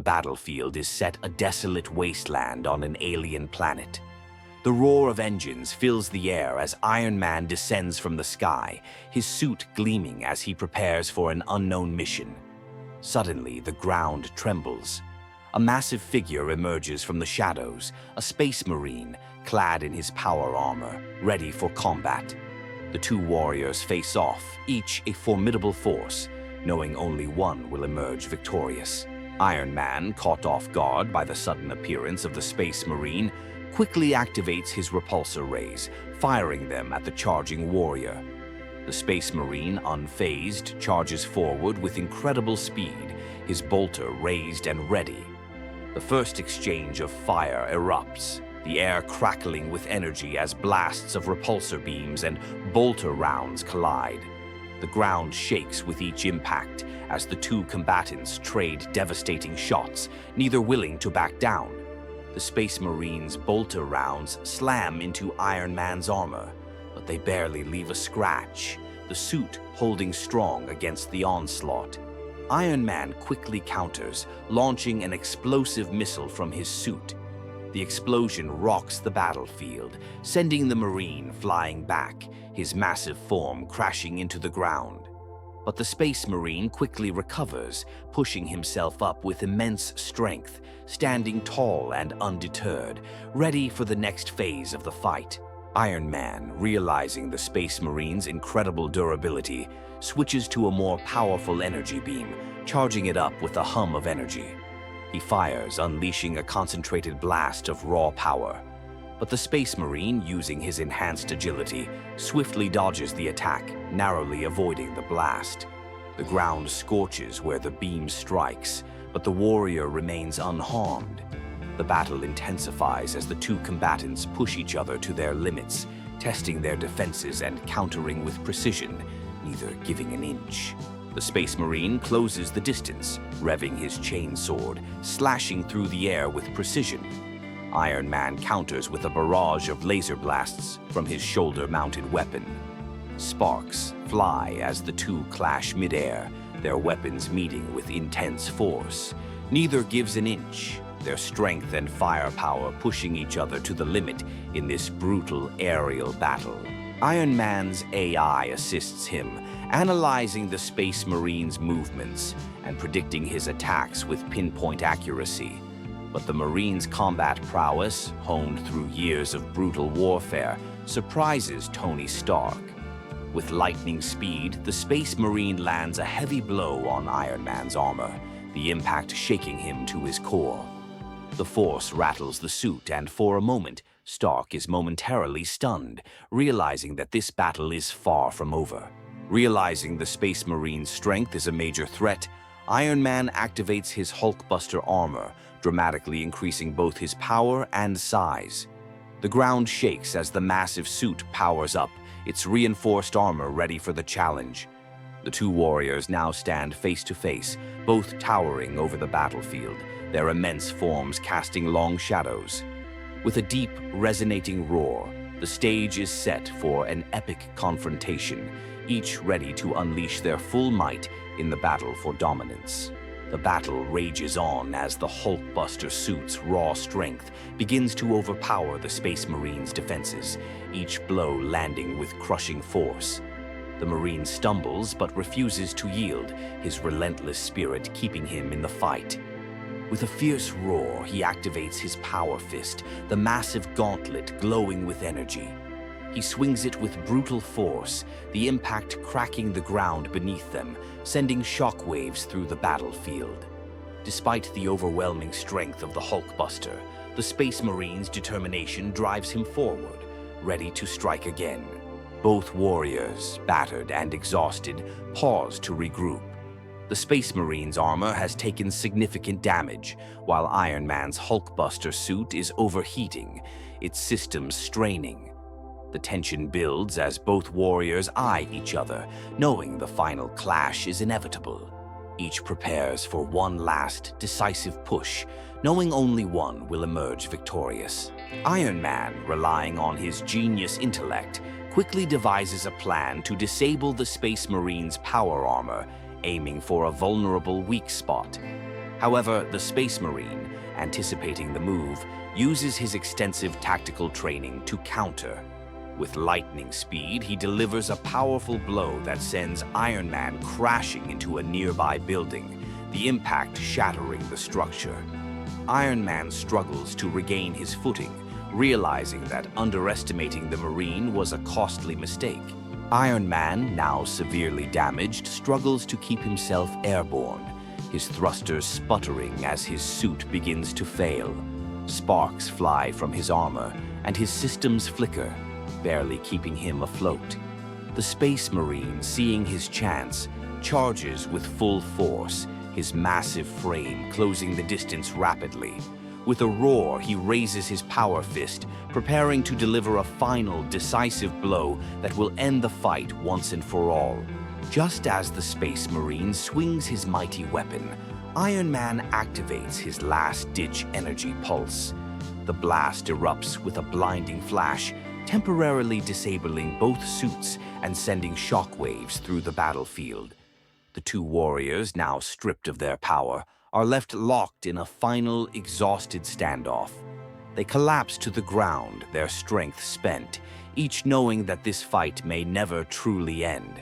battlefield is set a desolate wasteland on an alien planet. The roar of engines fills the air as Iron Man descends from the sky, his suit gleaming as he prepares for an unknown mission. Suddenly, the ground trembles. A massive figure emerges from the shadows, a space marine, clad in his power armor, ready for combat. The two warriors face off, each a formidable force, knowing only one will emerge victorious. Iron Man, caught off guard by the sudden appearance of the space marine, quickly activates his repulsor rays, firing them at the charging warrior. The space marine, unfazed, charges forward with incredible speed, his bolter raised and ready. The first exchange of fire erupts, the air crackling with energy as blasts of repulsor beams and bolter rounds collide. The ground shakes with each impact as the two combatants trade devastating shots, neither willing to back down. The Space Marine's bolter rounds slam into Iron Man's armor, but they barely leave a scratch, the suit holding strong against the onslaught. Iron Man quickly counters, launching an explosive missile from his suit. The explosion rocks the battlefield, sending the Marine flying back, his massive form crashing into the ground. But the Space Marine quickly recovers, pushing himself up with immense strength, standing tall and undeterred, ready for the next phase of the fight. Iron Man, realizing the Space Marine's incredible durability, switches to a more powerful energy beam, charging it up with a hum of energy. He fires, unleashing a concentrated blast of raw power. But the Space Marine, using his enhanced agility, swiftly dodges the attack, narrowly avoiding the blast. The ground scorches where the beam strikes, but the warrior remains unharmed. The battle intensifies as the two combatants push each other to their limits, testing their defenses and countering with precision, neither giving an inch. The Space Marine closes the distance, revving his chainsword, slashing through the air with precision. Iron Man counters with a barrage of laser blasts from his shoulder-mounted weapon. Sparks fly as the two clash midair, their weapons meeting with intense force. Neither gives an inch, their strength and firepower pushing each other to the limit in this brutal aerial battle. Iron Man's AI assists him, analyzing the Space Marine's movements and predicting his attacks with pinpoint accuracy. But the Marine's combat prowess, honed through years of brutal warfare, surprises Tony Stark. With lightning speed, the Space Marine lands a heavy blow on Iron Man's armor, the impact shaking him to his core. The force rattles the suit, and for a moment, Stark is momentarily stunned, realizing that this battle is far from over. Realizing the Space Marine's strength is a major threat, Iron Man activates his Hulkbuster armor, dramatically increasing both his power and size. The ground shakes as the massive suit powers up, its reinforced armor ready for the challenge. The two warriors now stand face to face, both towering over the battlefield, their immense forms casting long shadows. With a deep, resonating roar, the stage is set for an epic confrontation, each ready to unleash their full might in the battle for dominance. The battle rages on as the Hulkbuster suit's raw strength begins to overpower the Space Marine's defenses, each blow landing with crushing force. The Marine stumbles but refuses to yield, his relentless spirit keeping him in the fight. With a fierce roar, he activates his power fist, the massive gauntlet glowing with energy. He swings it with brutal force, the impact cracking the ground beneath them, sending shockwaves through the battlefield. Despite the overwhelming strength of the Hulkbuster, the Space Marine's determination drives him forward, ready to strike again. Both warriors, battered and exhausted, pause to regroup. The Space Marine's armor has taken significant damage, while Iron Man's Hulkbuster suit is overheating, its systems straining. The tension builds as both warriors eye each other, knowing the final clash is inevitable. Each prepares for one last, decisive push, knowing only one will emerge victorious. Iron Man, relying on his genius intellect, quickly devises a plan to disable the Space Marine's power armor, aiming for a vulnerable weak spot. However, the Space Marine, anticipating the move, uses his extensive tactical training to counter. With lightning speed, he delivers a powerful blow that sends Iron Man crashing into a nearby building, the impact shattering the structure. Iron Man struggles to regain his footing, realizing that underestimating the Marine was a costly mistake. Iron Man, now severely damaged, struggles to keep himself airborne, his thrusters sputtering as his suit begins to fail. Sparks fly from his armor, and his systems flicker, barely keeping him afloat. The Space Marine, seeing his chance, charges with full force, his massive frame closing the distance rapidly. With a roar, he raises his power fist, preparing to deliver a final, decisive blow that will end the fight once and for all. Just as the Space Marine swings his mighty weapon, Iron Man activates his last-ditch energy pulse. The blast erupts with a blinding flash, temporarily disabling both suits and sending shockwaves through the battlefield. The two warriors, now stripped of their power, are left locked in a final, exhausted standoff. They collapse to the ground, their strength spent, each knowing that this fight may never truly end.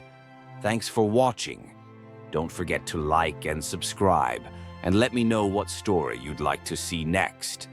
Thanks for watching. Don't forget to like and subscribe, and let me know what story you'd like to see next.